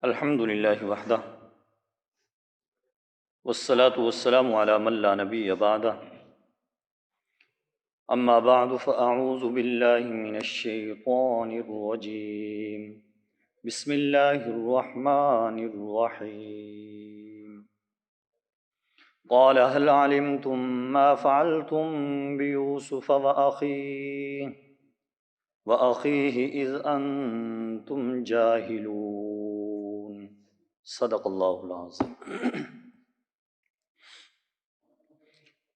الحمد للہ وحدہ والصلاة والسلام علی من لا نبی بعدہ اما بعد فاعوذ باللہ من الشیطان الرجیم بسم اللہ الرحمن الرحیم قال هل علمتم ما فعلتم بیوسف وأخیہ اذ انتم جاہلون صدق اللہ العظیم۔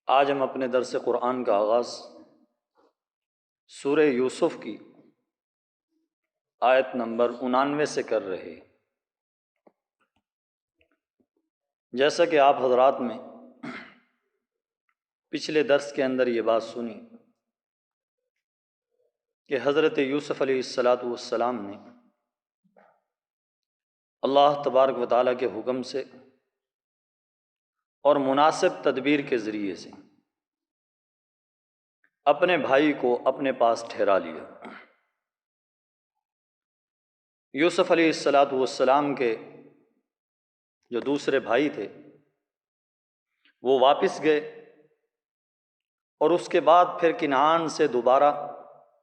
آج ہم اپنے درس قرآن کا آغاز سورہ یوسف کی آیت نمبر 99 سے کر رہے۔ جیسا کہ آپ حضرات میں پچھلے درس کے اندر یہ بات سنی کہ حضرت یوسف علیہ السلام نے اللہ تبارک و تعالیٰ کے حکم سے اور مناسب تدبیر کے ذریعے سے اپنے بھائی کو اپنے پاس ٹھہرا لیا۔ یوسف علیہ السلام کے جو دوسرے بھائی تھے وہ واپس گئے اور اس کے بعد پھر کنعان سے دوبارہ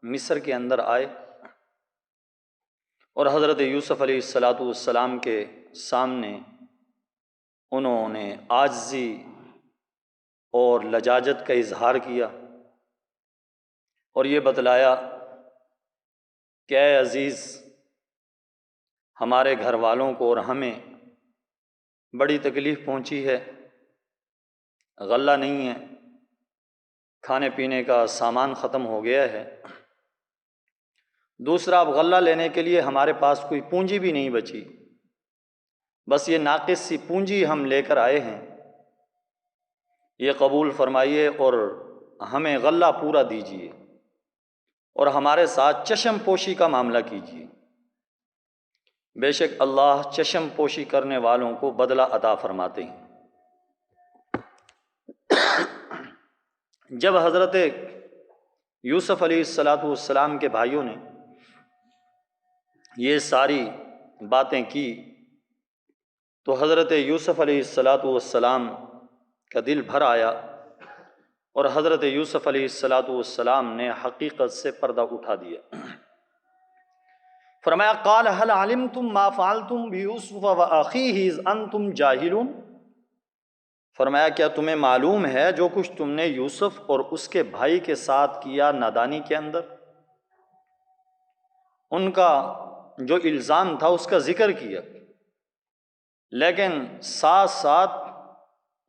مصر کے اندر آئے اور حضرت یوسف علیہ السلام کے سامنے انہوں نے عاجزی اور لجاجت کا اظہار کیا اور یہ بتلایا کہ اے عزیز، ہمارے گھر والوں کو اور ہمیں بڑی تکلیف پہنچی ہے، غلہ نہیں ہے، کھانے پینے کا سامان ختم ہو گیا ہے، دوسرا اب غلہ لینے کے لیے ہمارے پاس کوئی پونجی بھی نہیں بچی، بس یہ ناقص سی پونجی ہم لے کر آئے ہیں، یہ قبول فرمائیے اور ہمیں غلہ پورا دیجیے اور ہمارے ساتھ چشم پوشی کا معاملہ کیجیے، بے شک اللہ چشم پوشی کرنے والوں کو بدلہ عطا فرماتے ہیں۔ جب حضرت یوسف علیہ السلام کے بھائیوں نے یہ ساری باتیں کی تو حضرت یوسف علیہ السلام کا دل بھر آیا اور حضرت یوسف علیہ السلام نے حقیقت سے پردہ اٹھا دیا۔ فرمایا قال هل علمتم ما فعلتم بیوسف واخیہ اذ انتم جاہلون، فرمایا کیا تمہیں معلوم ہے جو کچھ تم نے یوسف اور اس کے بھائی کے ساتھ کیا نادانی کے اندر؟ ان کا جو الزام تھا اس کا ذکر کیا، لیکن ساتھ ساتھ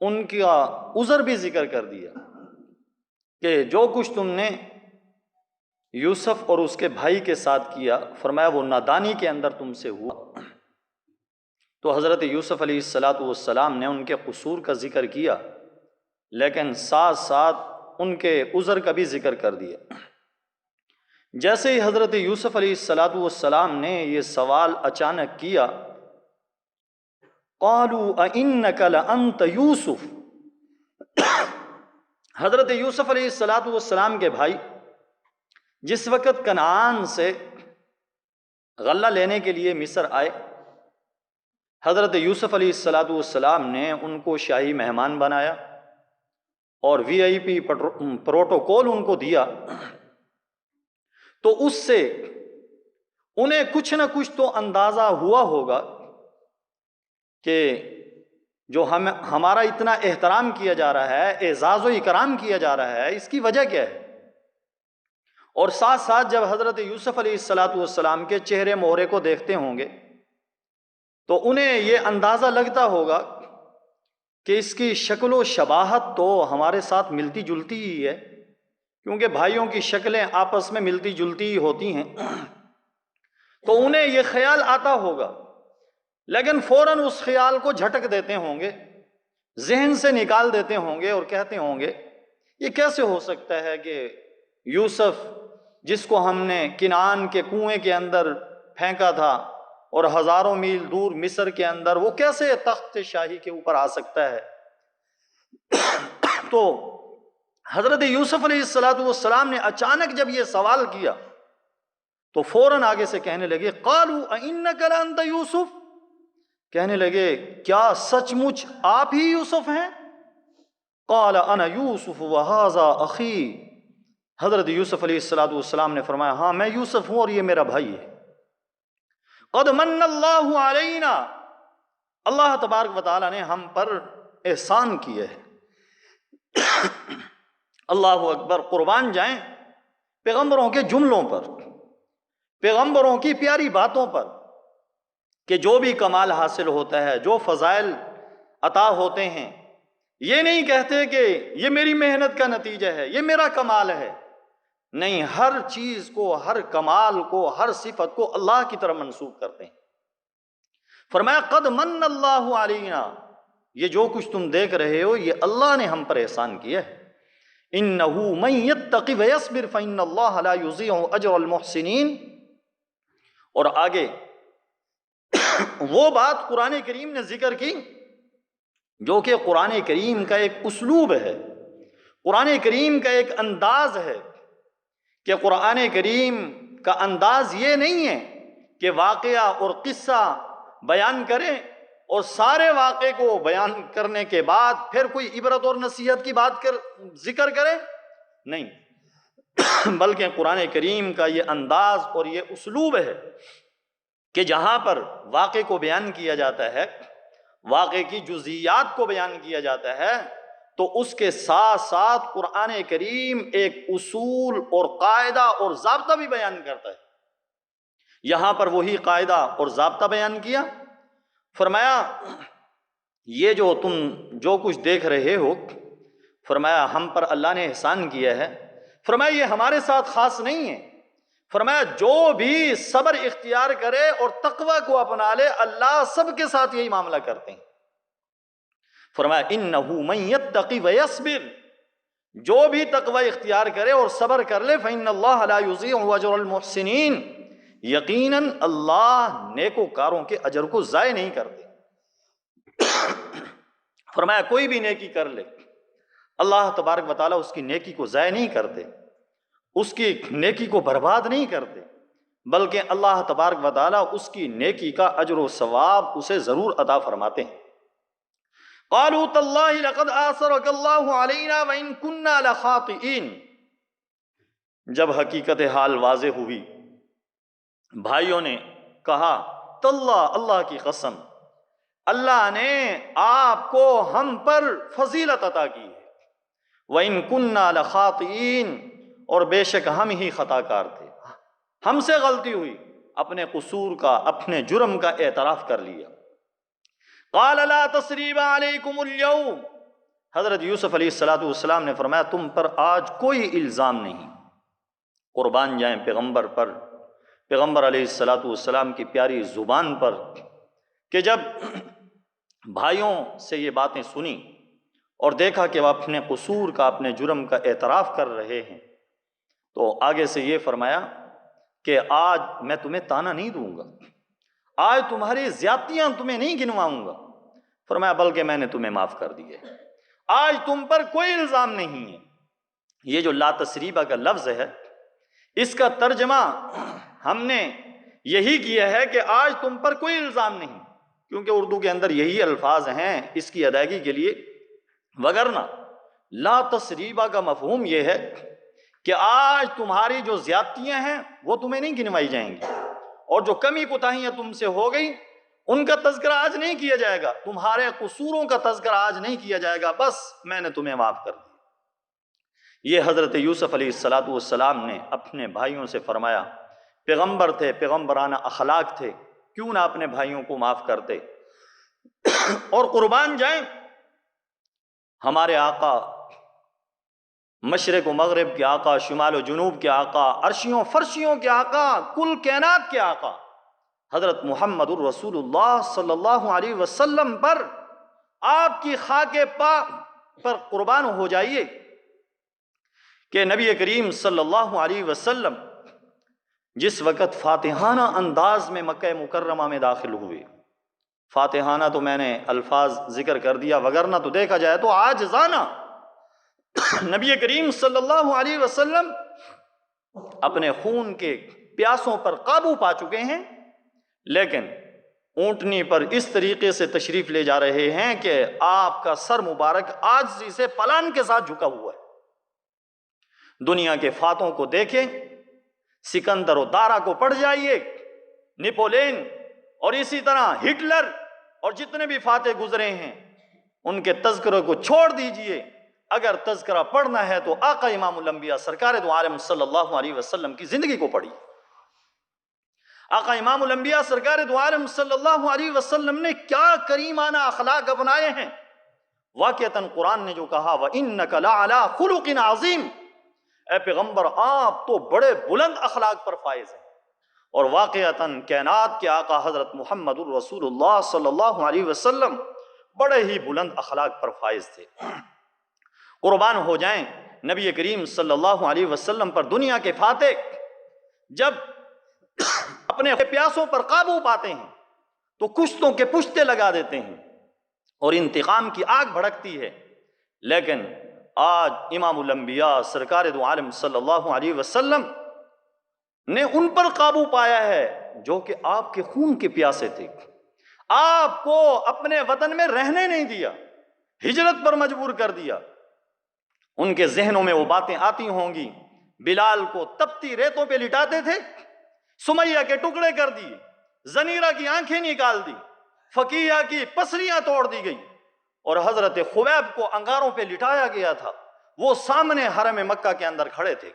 ان کا عذر بھی ذکر کر دیا کہ جو کچھ تم نے یوسف اور اس کے بھائی کے ساتھ کیا، فرمایا وہ نادانی کے اندر تم سے ہوا۔ تو حضرت یوسف علیہ السلام نے ان کے قصور کا ذکر کیا، لیکن ساتھ ساتھ ان کے عذر کا بھی ذکر کر دیا۔ جیسے ہی حضرت یوسف علیہ السلام نے یہ سوال اچانک کیا، قالوا اِنَّكَ لَأَنْتَ یوسف، حضرت یوسف علیہ السلام کے بھائی جس وقت کنعان سے غلہ لینے کے لیے مصر آئے، حضرت یوسف علیہ السلام نے ان کو شاہی مہمان بنایا اور VIP پروٹوکول ان کو دیا، تو اس سے انہیں کچھ نہ کچھ تو اندازہ ہوا ہوگا کہ جو ہمارا اتنا احترام کیا جا رہا ہے، اعزاز و اکرام کیا جا رہا ہے، اس کی وجہ کیا ہے۔ اور ساتھ ساتھ جب حضرت یوسف علیہ السلام کے چہرے مہرے کو دیکھتے ہوں گے تو انہیں یہ اندازہ لگتا ہوگا کہ اس کی شکل و شباہت تو ہمارے ساتھ ملتی جلتی ہی ہے، کیونکہ بھائیوں کی شکلیں آپس میں ملتی جلتی ہی ہوتی ہیں، تو انہیں یہ خیال آتا ہوگا، لیکن فوراً اس خیال کو جھٹک دیتے ہوں گے، ذہن سے نکال دیتے ہوں گے اور کہتے ہوں گے یہ کیسے ہو سکتا ہے کہ یوسف جس کو ہم نے کنعان کے کنویں کے اندر پھینکا تھا اور ہزاروں میل دور مصر کے اندر، وہ کیسے تخت شاہی کے اوپر آ سکتا ہے۔ تو حضرت یوسف علیہ السلام نے اچانک جب یہ سوال کیا تو فوراً آگے سے کہنے لگے قالوا اِنَّكَ لَأَنْتَ یوسف، کہنے لگے کیا سچ مچ آپ ہی یوسف ہیں؟ قال انا یوسف وہذا اخی، حضرت یوسف علیہ السلام نے فرمایا ہاں میں یوسف ہوں اور یہ میرا بھائی ہے۔ قد من اللہ علینا، اللہ تبارک و تعالیٰ نے ہم پر احسان کیے ہے۔ اللہ اکبر، قربان جائیں پیغمبروں کے جملوں پر، پیغمبروں کی پیاری باتوں پر، کہ جو بھی کمال حاصل ہوتا ہے، جو فضائل عطا ہوتے ہیں، یہ نہیں کہتے کہ یہ میری محنت کا نتیجہ ہے، یہ میرا کمال ہے، نہیں، ہر چیز کو، ہر کمال کو، ہر صفت کو اللہ کی طرف منسوب کرتے ہیں۔ فرمایا قد من اللہ علینا، یہ جو کچھ تم دیکھ رہے ہو یہ اللہ نے ہم پر احسان کیا ہے۔ انہ من یتق ویصبر فإن اللہ لا یضیع اجر المحسنین، اور آگے وہ بات قرآن کریم نے ذکر کی جو کہ قرآن کریم کا ایک اسلوب ہے، قرآن کریم کا ایک انداز ہے، کہ قرآن کریم کا انداز یہ نہیں ہے کہ واقعہ اور قصہ بیان کرے اور سارے واقعے کو بیان کرنے کے بعد پھر کوئی عبرت اور نصیحت کی بات ذکر کرے، نہیں، بلکہ قرآن کریم کا یہ انداز اور یہ اسلوب ہے کہ جہاں پر واقعے کو بیان کیا جاتا ہے، واقعے کی جزئیات کو بیان کیا جاتا ہے، تو اس کے ساتھ ساتھ قرآن کریم ایک اصول اور قاعدہ اور ضابطہ بھی بیان کرتا ہے۔ یہاں پر وہی قاعدہ اور ضابطہ بیان کیا، فرمایا یہ جو تم جو کچھ دیکھ رہے ہو، فرمایا ہم پر اللہ نے احسان کیا ہے، فرمایا یہ ہمارے ساتھ خاص نہیں ہے، فرمایا جو بھی صبر اختیار کرے اور تقوی کو اپنا لے اللہ سب کے ساتھ یہی معاملہ کرتے ہیں۔ فرمایا انہ من یتقی ویصبر، جو بھی تقوی اختیار کرے اور صبر کر لے فإن اللہ لا یضیع اجر المحسنین، یقیناً اللہ نیکوکاروں کے اجر کو ضائع نہیں کرتے۔ فرمایا کوئی بھی نیکی کر لے اللہ تبارک و تعالیٰ اس کی نیکی کو ضائع نہیں کرتے، اس کی نیکی کو برباد نہیں کرتے، بلکہ اللہ تبارک و تعالیٰ اس کی نیکی کا اجر و ثواب اسے ضرور عطا فرماتے ہیں۔ قالوا تاللہ لقد آثرک اللہ علینا وإن كنا لخاطئین، جب حقیقت حال واضح ہوئی بھائیوں نے کہا تاللہ، اللہ کی قسم، اللہ نے آپ کو ہم پر فضیلت عطا کی ہے، وَإِن كُنَّا لَخَاطِئِينَ، اور بے شک ہم ہی خطا کار تھے، ہم سے غلطی ہوئی، اپنے قصور کا، اپنے جرم کا اعتراف کر لیا۔ قَالَ لَا تَصْرِيبَ عَلَيْكُمُ الْيَوْمَ، حضرت یوسف علیہ السلام نے فرمایا تم پر آج کوئی الزام نہیں۔ قربان جائیں پیغمبر پر، پیغمبر علیہ السلام کی پیاری زبان پر، کہ جب بھائیوں سے یہ باتیں سنی اور دیکھا کہ وہ اپنے قصور کا، اپنے جرم کا اعتراف کر رہے ہیں، تو آگے سے یہ فرمایا کہ آج میں تمہیں تانا نہیں دوں گا، آج تمہاری زیادتیاں تمہیں نہیں گنواؤں گا، فرمایا بلکہ میں نے تمہیں معاف کر دیے، آج تم پر کوئی الزام نہیں ہے۔ یہ جو لا تسریبہ کا لفظ ہے، اس کا ترجمہ ہم نے یہی کیا ہے کہ آج تم پر کوئی الزام نہیں، کیونکہ اردو کے اندر یہی الفاظ ہیں اس کی ادائیگی کے لیے، وگرنہ لا تسریبہ کا مفہوم یہ ہے کہ آج تمہاری جو زیادتیاں ہیں وہ تمہیں نہیں گنوائی جائیں گی، اور جو کمی کوتاہیاں تم سے ہو گئی ان کا تذکرہ آج نہیں کیا جائے گا، تمہارے قصوروں کا تذکرہ آج نہیں کیا جائے گا، بس میں نے تمہیں معاف کر دیا۔ یہ حضرت یوسف علیہ السلام نے اپنے بھائیوں سے فرمایا، پیغمبر تھے، پیغمبرانہ اخلاق تھے، کیوں نہ اپنے بھائیوں کو معاف کرتے۔ اور قربان جائیں ہمارے آقا، مشرق و مغرب کے آقا، شمال و جنوب کے آقا، عرشیوں فرشیوں کے آقا، کل کائنات کے آقا حضرت محمد الرسول اللہ صلی اللہ علیہ وسلم پر، آپ کی خاک پاک پر قربان ہو جائیے کہ نبی کریم صلی اللہ علیہ وسلم جس وقت فاتحانہ انداز میں مکہ مکرمہ میں داخل ہوئے، فاتحانہ تو میں نے الفاظ ذکر کر دیا، وگرنہ تو دیکھا جائے تو عاجزانہ نبی کریم صلی اللہ علیہ وسلم اپنے خون کے پیاسوں پر قابو پا چکے ہیں، لیکن اونٹنی پر اس طریقے سے تشریف لے جا رہے ہیں کہ آپ کا سر مبارک عاجزی سے پلان کے ساتھ جھکا ہوا ہے۔ دنیا کے فاتحوں کو دیکھیں، سکندر و دارا کو پڑھ جائیے، نپولین اور اسی طرح ہٹلر اور جتنے بھی فاتح گزرے ہیں ان کے تذکروں کو چھوڑ دیجئے۔ اگر تذکرہ پڑھنا ہے تو آقا امام الانبیاء سرکار دو عالم صلی اللہ علیہ وسلم کی زندگی کو پڑھیے۔ آقا امام الانبیاء سرکار دو عالم صلی اللہ علیہ وسلم نے کیا کریمانہ اخلاق اپنائے ہیں۔ واقعتاً قرآن نے جو کہا وَإِنَّكَ لَعَلَىٰ خُلُقٍ عَظِيمٍ، اے پیغمبر آپ تو بڑے بلند اخلاق پر فائز ہیں۔ اور واقعتاً کائنات کے آقا حضرت محمد الرسول اللہ صلی اللہ علیہ وسلم بڑے ہی بلند اخلاق پر فائز تھے۔ قربان ہو جائیں نبی کریم صلی اللہ علیہ وسلم پر دنیا کے فاتح جب اپنے پیاسوں پر قابو پاتے ہیں تو کشتوں کے پشتے لگا دیتے ہیں اور انتقام کی آگ بھڑکتی ہے، لیکن آج امام الانبیاء سرکار دو عالم صلی اللہ علیہ وسلم نے ان پر قابو پایا ہے جو کہ آپ کے خون کے پیاسے تھے، آپ کو اپنے وطن میں رہنے نہیں دیا، ہجرت پر مجبور کر دیا۔ ان کے ذہنوں میں وہ باتیں آتی ہوں گی، بلال کو تپتی ریتوں پہ لٹاتے تھے، سمیہ کے ٹکڑے کر دیے، زنیرہ کی آنکھیں نکال دی، فقیہ کی پسلیاں توڑ دی گئی، اور حضرت خبیب کو انگاروں پہ لٹایا گیا تھا۔ وہ سامنے حرم مکہ کے اندر کھڑے تھے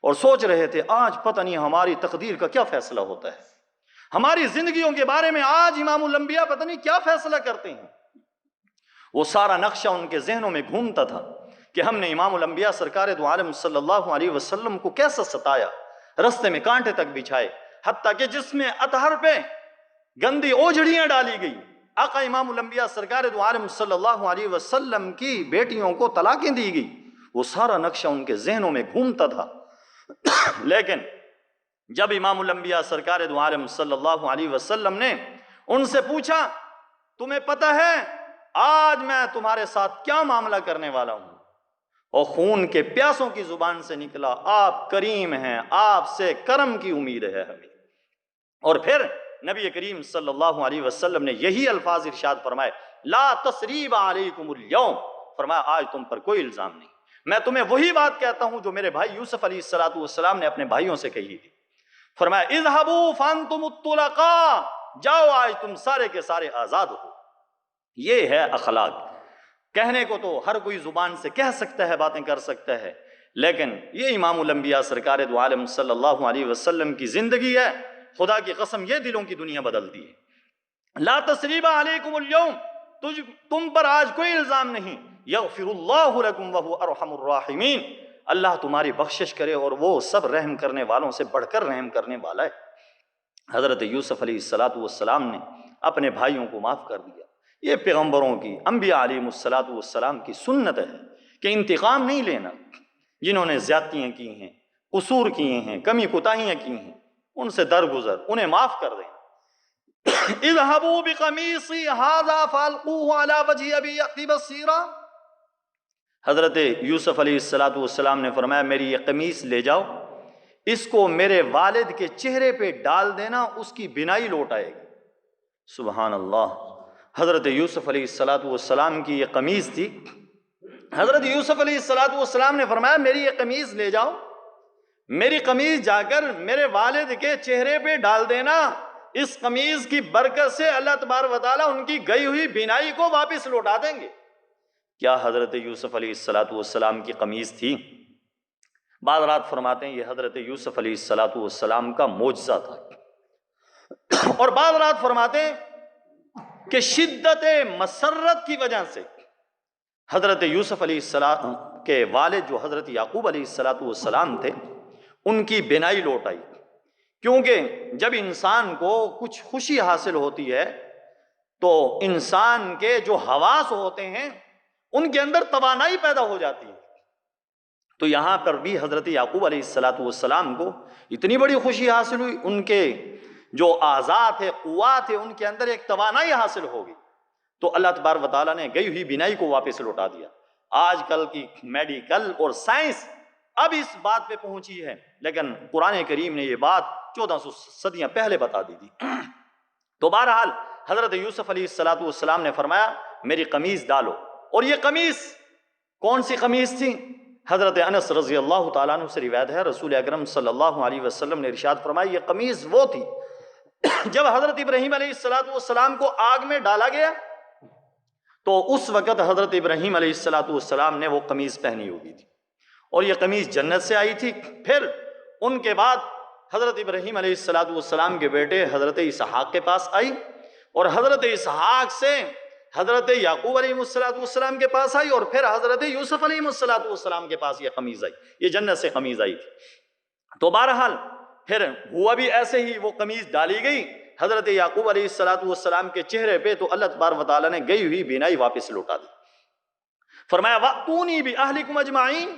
اور سوچ رہے تھے آج پتہ نہیں ہماری تقدیر کا کیا فیصلہ ہوتا ہے، ہماری زندگیوں کے بارے میں آج امام الانبیاء پتہ نہیں کیا فیصلہ کرتے ہیں۔ وہ سارا نقشہ ان کے ذہنوں میں گھومتا تھا کہ ہم نے امام الانبیاء سرکار دو عالم صلی اللہ علیہ وسلم کو کیسا ستایا، رستے میں کانٹے تک بچھائے، حتیٰ کہ جس میں اطہر پہ گندی اوجھڑیاں ڈالی گئی، آقا امام الانبیاء سرکار دو عالم صلی اللہ علیہ وسلم کی بیٹیوں کو طلاقیں دی گئی۔ وہ سارا نقشہ ان کے ذہنوں میں گھومتا تھا، لیکن جب امام الانبیاء سرکار دو عالم صلی اللہ علیہ وسلم نے ان سے پوچھا تمہیں پتہ ہے آج میں تمہارے ساتھ کیا معاملہ کرنے والا ہوں، اور خون کے پیاسوں کی زبان سے نکلا آپ کریم ہیں، آپ سے کرم کی امید ہے ہمیں۔ اور پھر نبی کریم صلی اللہ علیہ وسلم نے یہی الفاظ ارشاد فرمائے لا تثریب علیکم اليوم، فرمایا آج تم پر کوئی الزام نہیں، میں تمہیں وہی بات کہتا ہوں جو میرے بھائی یوسف علیہ السلام نے اپنے بھائیوں سے کہی تھی۔ فرمایا اذهبوا فانتم الطلقاء، جاؤ آج تم سارے کے سارے آزاد ہو۔ یہ ہے اخلاق۔ کہنے کو تو ہر کوئی زبان سے کہہ سکتا ہے، باتیں کر سکتا ہے، لیکن یہ امام الانبیاء سرکار دو عالم صلی اللہ علیہ وسلم کی زندگی ہے، خدا کی قسم یہ دلوں کی دنیا بدلتی ہے۔ لا تثریب علیکم اليوم، تم پر آج کوئی الزام نہیں، یغفر اللہ لکم وہو ارحم الراحمین، اللہ تمہاری بخشش کرے اور وہ سب رحم کرنے والوں سے بڑھ کر رحم کرنے والا ہے۔ حضرت یوسف علیہ السلام نے اپنے بھائیوں کو معاف کر دیا۔ یہ پیغمبروں کی، انبیاء علیہ السلام کی سنت ہے کہ انتقام نہیں لینا۔ جنہوں نے زیادتیاں کی ہیں، قصور کیے ہیں، کمی کوتاہیاں کی ہیں، ان سے درگزر، انہیں معاف کر دیں۔ اذهبوا بقمیصی ھذا فالقوه علی وجه ابی یأتی بصیرا، حضرت یوسف علیہ السلام نے فرمایا میری یہ قمیص لے جاؤ، اس کو میرے والد کے چہرے پہ ڈال دینا، اس کی بینائی لوٹ آئے گی۔ سبحان اللہ۔ حضرت یوسف علیہ السلام کی یہ قمیص تھی، حضرت یوسف علیہ السلام نے فرمایا میری یہ قمیص لے جاؤ، میری قمیص جا کر میرے والد کے چہرے پہ ڈال دینا، اس قمیص کی برکت سے اللہ تبارک و تعالیٰ ان کی گئی ہوئی بینائی کو واپس لوٹا دیں گے۔ کیا حضرت یوسف علیہ السلام کی قمیص تھی؟ بعض رات فرماتے ہیں یہ حضرت یوسف علیہ السلام کا معجزہ تھا، اور بعض رات فرماتے ہیں کہ شدت مسرت کی وجہ سے حضرت یوسف علیہ السلام کے والد جو حضرت یعقوب علیہ السلام تھے ان کی بینائی لوٹ آئی، کیونکہ جب انسان کو کچھ خوشی حاصل ہوتی ہے تو انسان کے جو حواس ہوتے ہیں ان کے اندر توانائی پیدا ہو جاتی ہے۔ تو یہاں پر بھی حضرت یعقوب علیہ السلام کو اتنی بڑی خوشی حاصل ہوئی، ان کے جو اعضاء تھے، قوات تھے، ان کے اندر ایک توانائی حاصل ہوگی، تو اللہ تبارک و تعالیٰ نے گئی ہوئی بینائی کو واپس لوٹا دیا۔ آج کل کی میڈیکل اور سائنس اب اس بات پہ پہنچی ہے، لیکن قرآن کریم نے یہ بات 1400 صدیاں پہلے بتا دی تھی۔ تو بہرحال حضرت یوسف علیہ السلام نے فرمایا میری قمیض ڈالو. اور یہ قمیض کون سی قمیض تھی؟ حضرت انس رضی اللہ تعالیٰ عنہ سے روایت ہے رسول اکرم صلی اللہ علیہ وسلم نے ارشاد فرمایا یہ قمیض وہ تھی جب حضرت ابراہیم علیہ السلام کو آگ میں ڈالا گیا تو اس وقت حضرت ابراہیم علیہ السلام نے وہ قمیض پہنی ہوئی تھی اور یہ قمیض جنت سے آئی تھی. پھر ان کے بعد حضرت ابراہیم علیہ السلام کے بیٹے حضرت اسحاق کے پاس آئی اور حضرت اسحاق سے حضرت یعقوب علیہ السلام کے پاس آئی اور پھر حضرت یوسف علیہ السلام کے پاس یہ قمیض آئی. یہ جنت سے قمیض آئی تھی. تو بہرحال پھر ہوا بھی ایسے ہی، وہ قمیض ڈالی گئی حضرت یعقوب علیہ السلام کے چہرے پہ، تو اللہ تبارک و تعالیٰ نے گئی ہوئی بینائی واپس لوٹا دی. فرمایا وَأْتُونِي بِأَهْلِكُمْ أَجْمَعِينَ،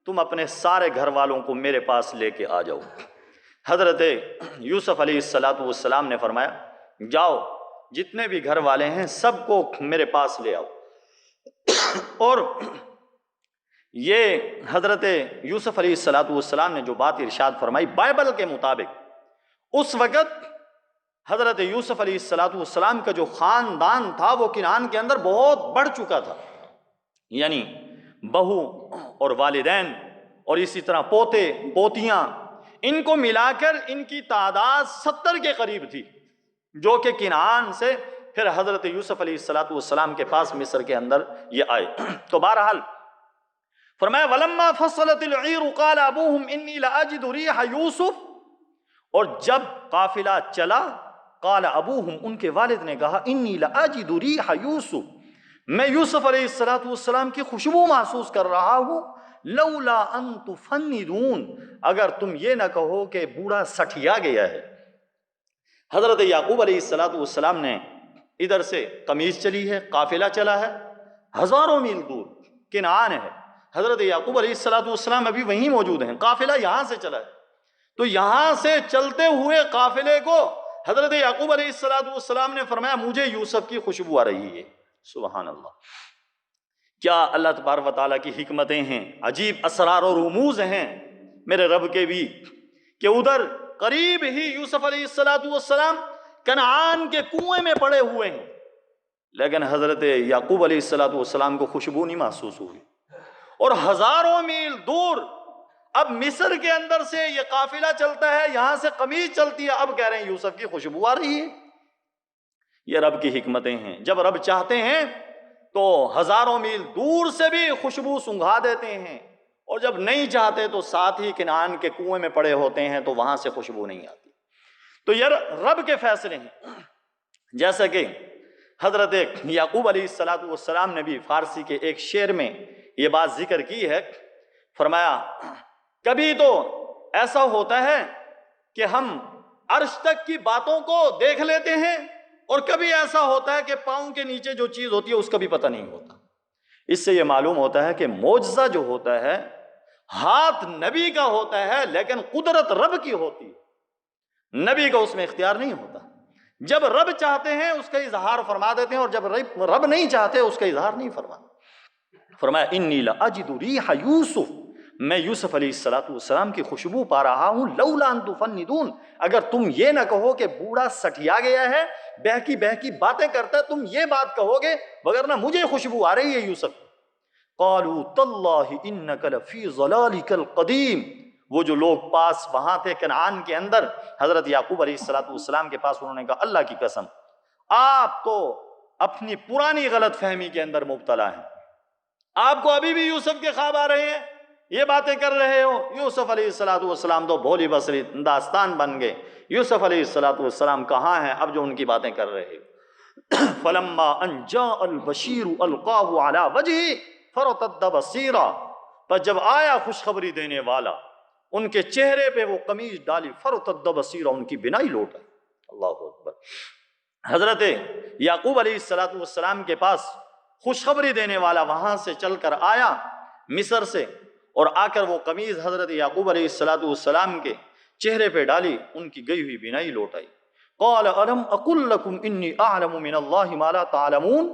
تم اپنے سارے گھر والوں کو میرے پاس لے کے آ جاؤ. حضرت یوسف علیہ السلام نے فرمایا جاؤ جتنے بھی گھر والے ہیں سب کو میرے پاس لے آؤ. اور یہ حضرت یوسف علیہ السلام نے جو بات ارشاد فرمائی بائبل کے مطابق اس وقت حضرت یوسف علیہ السلام کا جو خاندان تھا وہ کنعان کے اندر بہت بڑھ چکا تھا. یعنی بہو اور والدین اور اسی طرح پوتے پوتیاں، ان کو ملا کر ان کی تعداد 70 کے قریب تھی جو کہ کنعان سے پھر حضرت یوسف علیہ السلام کے پاس مصر کے اندر یہ آئے. تو بہرحال فرمایا وَلَمَّا فَصَّلَتِ الْعِيرُ قَالَ أَبُوهُمْ إِنِّي لَأَجِدُ رِيحَ يُوسُف، اور جب قافلہ چلا قال ابوہم، ان کے والد نے کہا انی لأجد ریح یوسف، میں یوسف علیہ السلام کی خوشبو محسوس کر رہا ہوں. لولا ان تفندون، اگر تم یہ نہ کہو کہ بوڑھا سٹھیا گیا ہے. حضرت یعقوب علیہ السلام نے ادھر سے قمیض چلی ہے، قافلہ چلا ہے، ہزاروں میل دور کنعان ہے. حضرت یعقوب علیہ السلام ابھی وہیں موجود ہیں، قافلہ یہاں سے چلا ہے. تو یہاں سے چلتے ہوئے قافلے کو حضرت یعقوب علیہ السلام نے فرمایا مجھے یوسف کی خوشبو آ رہی ہے. سبحان اللہ، کیا اللہ تبارک و تعالیٰ کی حکمتیں ہیں، عجیب اسرار اور رموز ہیں میرے رب کے بھی، کہ ادھر قریب ہی یوسف علیہ السلام کنعان کے کنویں میں پڑے ہوئے ہیں، لیکن حضرت یعقوب علیہ السلام کو خوشبو نہیں محسوس ہوئی. اور ہزاروں میل دور اب مصر کے اندر سے یہ قافلہ چلتا ہے، یہاں سے قمیض چلتی ہے، اب کہہ رہے ہیں یوسف کی خوشبو آ رہی ہے. یہ رب کی حکمتیں ہیں، جب رب چاہتے ہیں تو ہزاروں میل دور سے بھی خوشبو سنگھا دیتے ہیں، اور جب نہیں چاہتے تو ساتھ ہی کنعان کے کنویں میں پڑے ہوتے ہیں تو وہاں سے خوشبو نہیں آتی. تو یہ رب کے فیصلے ہیں. جیسا کہ حضرت یعقوب علیہ السلام نے بھی فارسی کے ایک شعر میں یہ بات ذکر کی ہے. فرمایا کبھی تو ایسا ہوتا ہے کہ ہم عرش تک کی باتوں کو دیکھ لیتے ہیں، اور کبھی ایسا ہوتا ہے کہ پاؤں کے نیچے جو چیز ہوتی ہے اس کا بھی پتہ نہیں ہوتا. اس سے یہ معلوم ہوتا ہے کہ معجزہ جو ہوتا ہے ہاتھ نبی کا ہوتا ہے، لیکن قدرت رب کی ہوتی ہے، نبی کا اس میں اختیار نہیں ہوتا. جب رب چاہتے ہیں اس کا اظہار فرما دیتے ہیں، اور جب رب نہیں چاہتے اس کا اظہار نہیں فرماتے. فرمایا انی لاجد ریح یوسف، میں یوسف علیہ السلام کی خوشبو پا رہا ہوں. لولا ان تفندون، اگر تم یہ نہ کہو کہ بوڑھا سٹھیا گیا ہے، بہکی بہکی باتیں کرتا ہے، تم یہ بات کہو گے، وگرنہ مجھے خوشبو آ رہی ہے یوسف. قالوا تاللہ انک لفی ضلالک القدیم، وہ جو لوگ پاس وہاں تھے کنعان کے اندر حضرت یعقوب علیہ السلام کے پاس، انہوں نے کہا اللہ کی قسم آپ تو اپنی پرانی غلط فہمی کے اندر مبتلا ہیں، آپ کو ابھی بھی یوسف کے خواب آ رہے ہیں، یہ باتیں کر رہے ہو. یوسف علیہ السلام تو بھولی بصری داستان بن گئے. یوسف علیہ السلام کہاں ہیں اب جو ان کی باتیں کر رہے ہو. فلما ان جاء البشیر القاه على وجهه فرتد بصیرا، پر جب آیا خوشخبری دینے والا ان کے چہرے پہ وہ قمیض ڈالی، فرتد بصیرا، ان کی بینائی لوٹ آئی. اللہ اکبر. حضرت یعقوب علیہ السلام کے پاس خوشخبری دینے والا وہاں سے چل کر آیا مصر سے، اور آ کر وہ قمیض حضرت یعقوب علیہ السلام کے چہرے پہ ڈالی، ان کی گئی ہوئی بینائی لوٹ آئی. قال الم اقل لکم انی اعلم من اللہ ما لا تعلمون،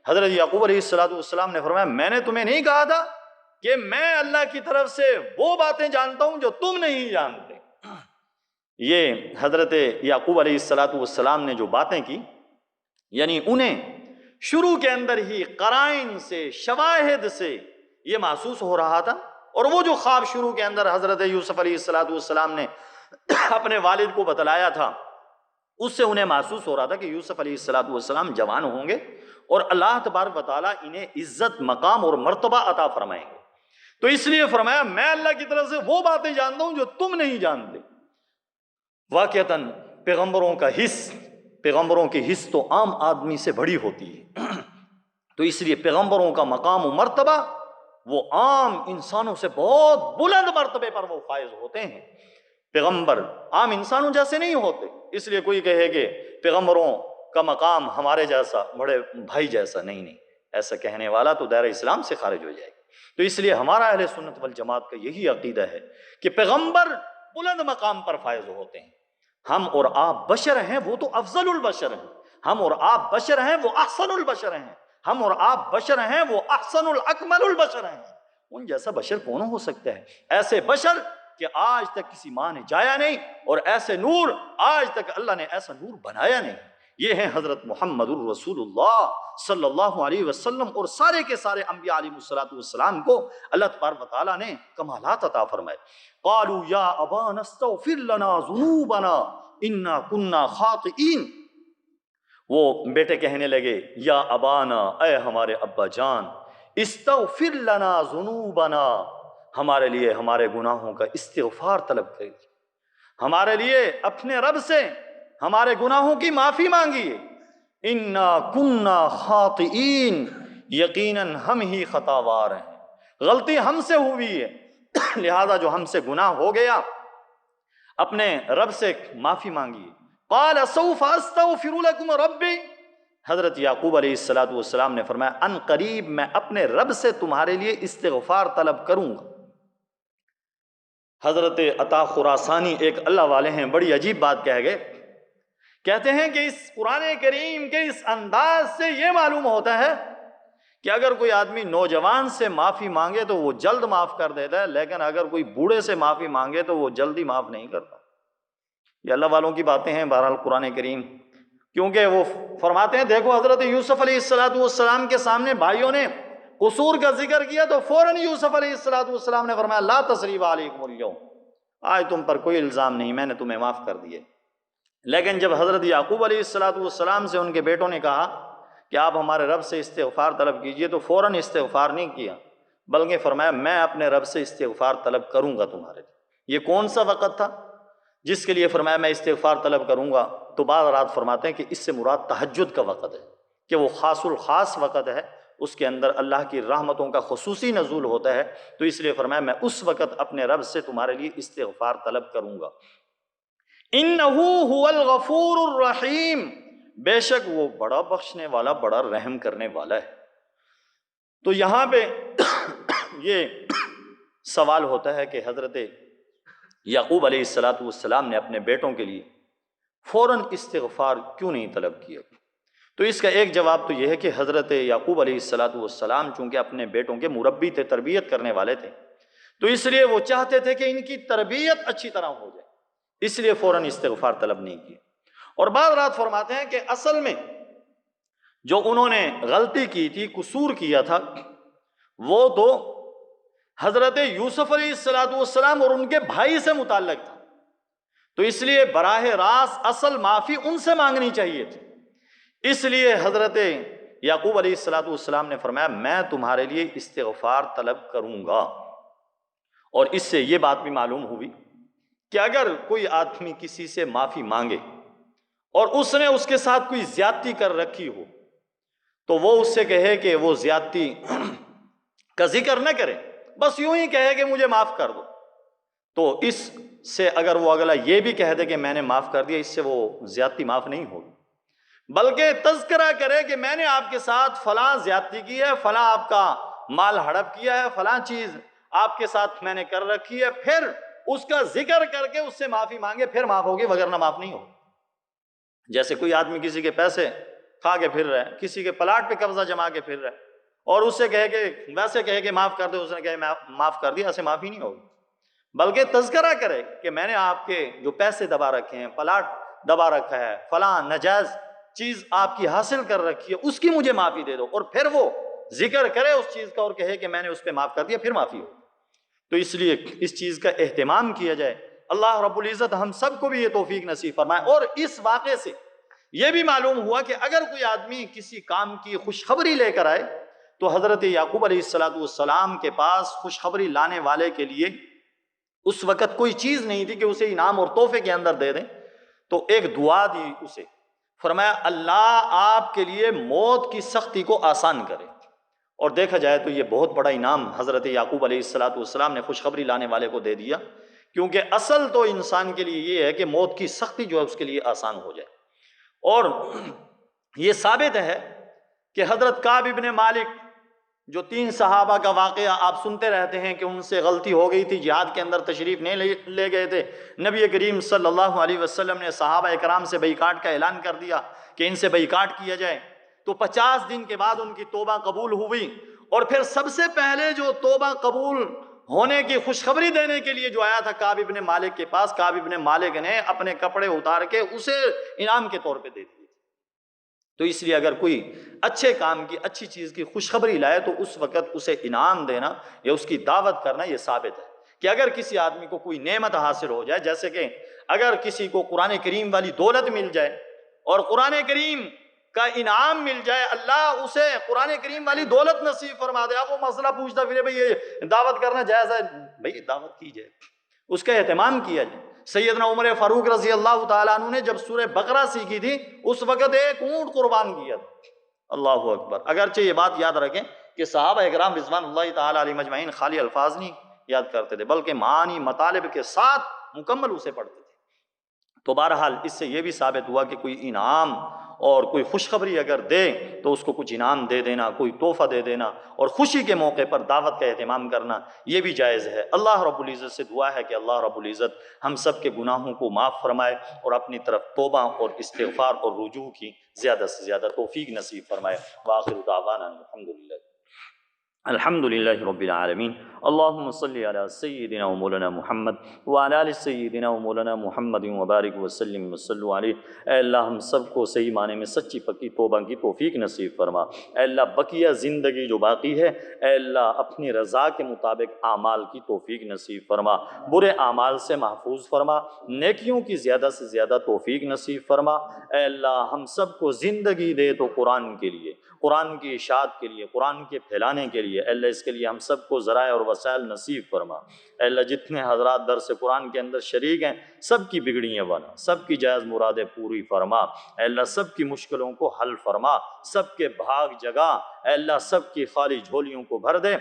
حضرت یعقوب علیہ السلام نے فرمایا میں نے تمہیں نہیں کہا تھا کہ میں اللہ کی طرف سے وہ باتیں جانتا ہوں جو تم نہیں جانتے. یہ حضرت یعقوب علیہ السلام نے جو باتیں کی، یعنی انہیں شروع کے اندر ہی قرائن سے، شواہد سے یہ محسوس ہو رہا تھا، اور وہ جو خواب شروع کے اندر حضرت یوسف علیہ السلام نے اپنے والد کو بتلایا تھا، اس سے انہیں محسوس ہو رہا تھا کہ یوسف علیہ السلام جوان ہوں گے اور اللہ تبارک و تعالیٰ انہیں عزت، مقام اور مرتبہ عطا فرمائیں گے۔ تو اس لیے فرمایا میں اللہ کی طرف سے وہ باتیں جانتا ہوں جو تم نہیں جانتے۔ واقعتاً پیغمبروں کی حس تو عام آدمی سے بڑی ہوتی ہے، تو اس لیے پیغمبروں کا مقام و مرتبہ وہ عام انسانوں سے بہت بلند مرتبے پر وہ فائز ہوتے ہیں۔ پیغمبر عام انسانوں جیسے نہیں ہوتے، اس لیے کوئی کہے کہ پیغمبروں کا مقام ہمارے جیسا، بڑے بھائی جیسا، نہیں، ایسا کہنے والا تو دائرہ اسلام سے خارج ہو جائے گا۔ تو اس لیے ہمارا اہل سنت والجماعت کا یہی عقیدہ ہے کہ پیغمبر بلند مقام پر فائز ہوتے ہیں۔ ہم اور آپ بشر ہیں، وہ تو افضل البشر ہیں۔ ہم اور آپ بشر ہیں، وہ احسن البشر ہیں۔ ہم اور آپ بشر ہیں، وہ احسن الاکمل البشر ہیں۔ ان جیسا بشر کون ہو سکتا ہے؟ ایسے بشر کہ آج تک کسی ماں نے جایا نہیں، اور ایسے نور آج تک اللہ نے ایسا نور بنایا نہیں۔ یہ ہیں حضرت محمد الرسول اللہ صلی اللہ علیہ وسلم، اور سارے کے سارے انبیاء علیہ السلام کو اللہ تبارک و تعالیٰ نے کمالات عطا فرمائے۔ قالوا یا ابانا استغفر لنا ذنوبنا انا كنا خاطئین۔ وہ بیٹے کہنے لگے یا ابانا، اے ہمارے ابا جان، استغفر لنا ذنوبنا، ہمارے لیے ہمارے گناہوں کا استغفار طلب کریے، ہمارے لیے اپنے رب سے ہمارے گناہوں کی معافی مانگیے۔ انا کنا خاطئین، یقیناً ہم ہی خطاوار ہیں، غلطی ہم سے ہوئی ہے، لہذا جو ہم سے گناہ ہو گیا اپنے رب سے معافی مانگیے۔ قال سوف استغفر لکم ربی، حضرت یعقوب علیہ السلام نے فرمایا ان قریب میں اپنے رب سے تمہارے لیے استغفار طلب کروں گا۔ حضرت عطا خراسانی ایک اللہ والے ہیں، بڑی عجیب بات کہہ گئے، کہتے ہیں کہ اس قرآن کریم کے اس انداز سے یہ معلوم ہوتا ہے کہ اگر کوئی آدمی نوجوان سے معافی مانگے تو وہ جلد معاف کر دیتا ہے، لیکن اگر کوئی بوڑھے سے معافی مانگے تو وہ جلدی معاف نہیں کرتا۔ یہ اللہ والوں کی باتیں ہیں بہرحال قرآن کریم، کیونکہ وہ فرماتے ہیں دیکھو حضرت یوسف علیہ السلام کے سامنے بھائیوں نے قصور کا ذکر کیا تو فوراً یوسف علیہ السلام نے فرمایا لا تثریب علیکم اليوم، آج تم پر کوئی الزام نہیں، میں نے تمہیں معاف کر دیے۔ لیکن جب حضرت یعقوب علیہ السلام سے ان کے بیٹوں نے کہا کہ آپ ہمارے رب سے استغفار طلب کیجئے، تو فوراً استغفار نہیں کیا، بلکہ فرمایا میں اپنے رب سے استغفار طلب کروں گا تمہارے لیے۔ یہ کون سا وقت تھا جس کے لیے فرمایا میں استغفار طلب کروں گا؟ تو بعض رات فرماتے ہیں کہ اس سے مراد تہجد کا وقت ہے، کہ وہ خاص الخاص وقت ہے، اس کے اندر اللہ کی رحمتوں کا خصوصی نزول ہوتا ہے، تو اس لیے فرمایا میں اس وقت اپنے رب سے تمہارے لیے استغفار طلب کروں گا۔ انہو هو الغفور الرحیم، بے شک وہ بڑا بخشنے والا، بڑا رحم کرنے والا ہے۔ تو یہاں پہ یہ سوال ہوتا ہے کہ حضرت یعقوب علیہ السلام نے اپنے بیٹوں کے لیے فوراً استغفار کیوں نہیں طلب کیا؟ تو اس کا ایک جواب تو یہ ہے کہ حضرت یعقوب علیہ السلام چونکہ اپنے بیٹوں کے مربی تھے، تربیت کرنے والے تھے، تو اس لیے وہ چاہتے تھے کہ ان کی تربیت اچھی طرح ہو جائے، اس لیے فوراً استغفار طلب نہیں کی۔ اور بعض رات فرماتے ہیں کہ اصل میں جو انہوں نے غلطی کی تھی، قصور کیا تھا، وہ تو حضرت یوسف علیہ السلام اور ان کے بھائی سے متعلق تھا، تو اس لیے براہ راست اصل معافی ان سے مانگنی چاہیے تھی۔ اس لیے حضرت یعقوب علیہ السلام نے فرمایا میں تمہارے لیے استغفار طلب کروں گا۔ اور اس سے یہ بات بھی معلوم ہوئی کہ اگر کوئی آدمی کسی سے معافی مانگے اور اس نے اس کے ساتھ کوئی زیادتی کر رکھی ہو، تو وہ اس سے کہے کہ وہ زیادتی کا ذکر نہ کرے، بس یوں ہی کہے کہ مجھے معاف کر دو، تو اس سے اگر وہ اگلا یہ بھی کہہ دے کہ میں نے معاف کر دیا، اس سے وہ زیادتی معاف نہیں ہوگی، بلکہ تذکرہ کرے کہ میں نے آپ کے ساتھ فلاں زیادتی کی ہے، فلاں آپ کا مال ہڑپ کیا ہے، فلاں چیز آپ کے ساتھ میں نے کر رکھی ہے، پھر اس کا ذکر کر کے اس سے معافی مانگے، پھر معاف ہوگی، وگرنہ معاف نہیں ہوگی۔ جیسے کوئی آدمی کسی کے پیسے کھا کے پھر رہا ہے، کسی کے پلاٹ پہ قبضہ جما کے پھر رہا ہے، اور اس سے کہے کہ ویسے کہے کہ معاف کر دے، اس نے کہے میں معاف کر دیا، ایسے معافی نہیں ہوگی، بلکہ تذکرہ کرے کہ میں نے آپ کے جو پیسے دبا رکھے ہیں، پلاٹ دبا رکھا ہے، فلاں ناجائز چیز آپ کی حاصل کر رکھی ہے، اس کی مجھے معافی دے دو، اور پھر وہ ذکر کرے اس چیز کا اور کہے کہ میں نے اس پہ معاف کر دیا، پھر معافی ہو۔ تو اس لیے اس چیز کا اہتمام کیا جائے۔ اللہ رب العزت ہم سب کو بھی یہ توفیق نصیب فرمائے۔ اور اس واقعے سے یہ بھی معلوم ہوا کہ اگر کوئی آدمی کسی کام کی خوشخبری لے کر آئے تو حضرت یعقوب علیہ السلام کے پاس خوشخبری لانے والے کے لیے اس وقت کوئی چیز نہیں تھی کہ اسے انعام اور تحفے کے اندر دے دیں، تو ایک دعا دی اسے، فرمایا اللہ آپ کے لیے موت کی سختی کو آسان کرے۔ اور دیکھا جائے تو یہ بہت بڑا انعام حضرت یعقوب علیہ السلام نے خوشخبری لانے والے کو دے دیا، کیونکہ اصل تو انسان کے لیے یہ ہے کہ موت کی سختی جو ہے اس کے لیے آسان ہو جائے۔ اور یہ ثابت ہے کہ حضرت کعب ابن مالک، جو 3 صحابہ کا واقعہ آپ سنتے رہتے ہیں کہ ان سے غلطی ہو گئی تھی، جہاد کے اندر تشریف نہیں لے گئے تھے، نبی کریم صلی اللہ علیہ وسلم نے صحابہ اکرام سے بائیکاٹ کا اعلان کر دیا کہ ان سے بائیکاٹ کیا جائے، تو 50 دن کے بعد ان کی توبہ قبول ہوئی۔ اور پھر سب سے پہلے جو توبہ قبول ہونے کی خوشخبری دینے کے لیے جو آیا تھا کعب ابن مالک کے پاس، کعب ابن مالک نے اپنے کپڑے اتار کے اسے انعام کے طور پہ دے دیے۔ تو اس لیے اگر کوئی اچھے کام کی، اچھی چیز کی خوشخبری لائے تو اس وقت اسے انعام دینا یا اس کی دعوت کرنا یہ ثابت ہے کہ اگر کسی آدمی کو کوئی نعمت حاصل ہو جائے، جیسے کہ اگر کسی کو قرآن کریم والی دولت مل جائے اور قرآن کریم کا انعام مل جائے، اللہ اسے قرآن کریم والی دولت نصیب فرما دے، اب وہ مسئلہ پوچھتا پھرے بھئی یہ دعوت کرنا جائز ہے، بھئی دعوت کی جائے، اس کا اہتمام کیا جائے۔ سیدنا عمر فاروق رضی اللہ تعالیٰ عنہ نے جب سورہ بقرہ سیکھی تھی اس وقت ایک اونٹ قربان کیا تھا۔ اللہ اکبر۔ اگرچہ یہ بات یاد رکھیں کہ صحابہ اکرام رضوان اللہ تعالیٰ علیہ مجمعین خالی الفاظ نہیں یاد کرتے تھے بلکہ معانی مطالب کے ساتھ مکمل اسے پڑھتے تھے۔ تو بہرحال اس سے یہ بھی ثابت ہوا کہ کوئی انعام اور کوئی خوشخبری اگر دے تو اس کو کچھ انعام دے دینا، کوئی تحفہ دے دینا، اور خوشی کے موقع پر دعوت کا اہتمام کرنا یہ بھی جائز ہے۔ اللہ رب العزت سے دعا ہے کہ اللہ رب العزت ہم سب کے گناہوں کو معاف فرمائے اور اپنی طرف توبہ اور استغفار اور رجوع کی زیادہ سے زیادہ توفیق نصیب فرمائے۔ وآخر دعوانا الحمد للہ رب العالمین۔ اللہم صلی علی سیدنا و مولانا محمد وعلی آل سیدنا و مولانا محمد وبارک وسلم وصلو علیہ۔ اے اللہ ہم سب کو صحیح معنی میں سچی پکی توبہ کی توفیق نصیب فرما۔ اے اللہ بقیہ زندگی جو باقی ہے اے اللہ اپنی رضا کے مطابق اعمال کی توفیق نصیب فرما، برے اعمال سے محفوظ فرما، نیکیوں کی زیادہ سے زیادہ توفیق نصیب فرما۔ اے اللہ ہم سب کو زندگی دے تو قرآن کے لیے، قرآن کی اشاعت کے لیے، قرآن کے پھیلانے کے لیے، اے اللہ اس کے لیے ہم سب کو ذرائع اور وسائل نصیب فرما۔ اے اللہ جتنے حضرات درس قرآن کے اندر شریک ہیں سب کی بگڑیاں بنا، سب کی جائز مرادیں پوری فرما۔ اے اللہ سب کی مشکلوں کو حل فرما، سب کے بھاگ جگا، اے اللہ سب کی خالی جھولیوں کو بھر دے۔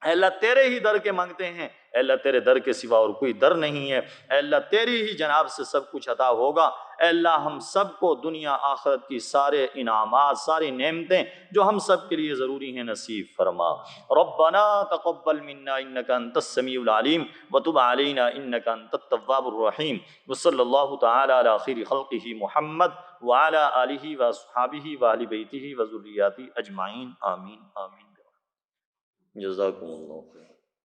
اے اللہ تیرے ہی در کے مانگتے ہیں، اے اللہ تیرے در کے سوا اور کوئی در نہیں ہے، اے اللہ تیری ہی جناب سے سب کچھ عطا ہوگا۔ اے اللہ ہم سب کو دنیا آخرت کی سارے انعامات، ساری نعمتیں جو ہم سب کے لیے ضروری ہیں نصیب فرما۔ ربنا تقبل منا انک انت السمیع العلیم وتب علینا انک انت التواب الرحیم، وصلی اللہ تعالی علی خیر خلقہ محمد وعلی آلہ واصحابہ واہل بیتہ وذریاتہ اجمعین، آمین آمین۔ جزاکم اللہ خیر۔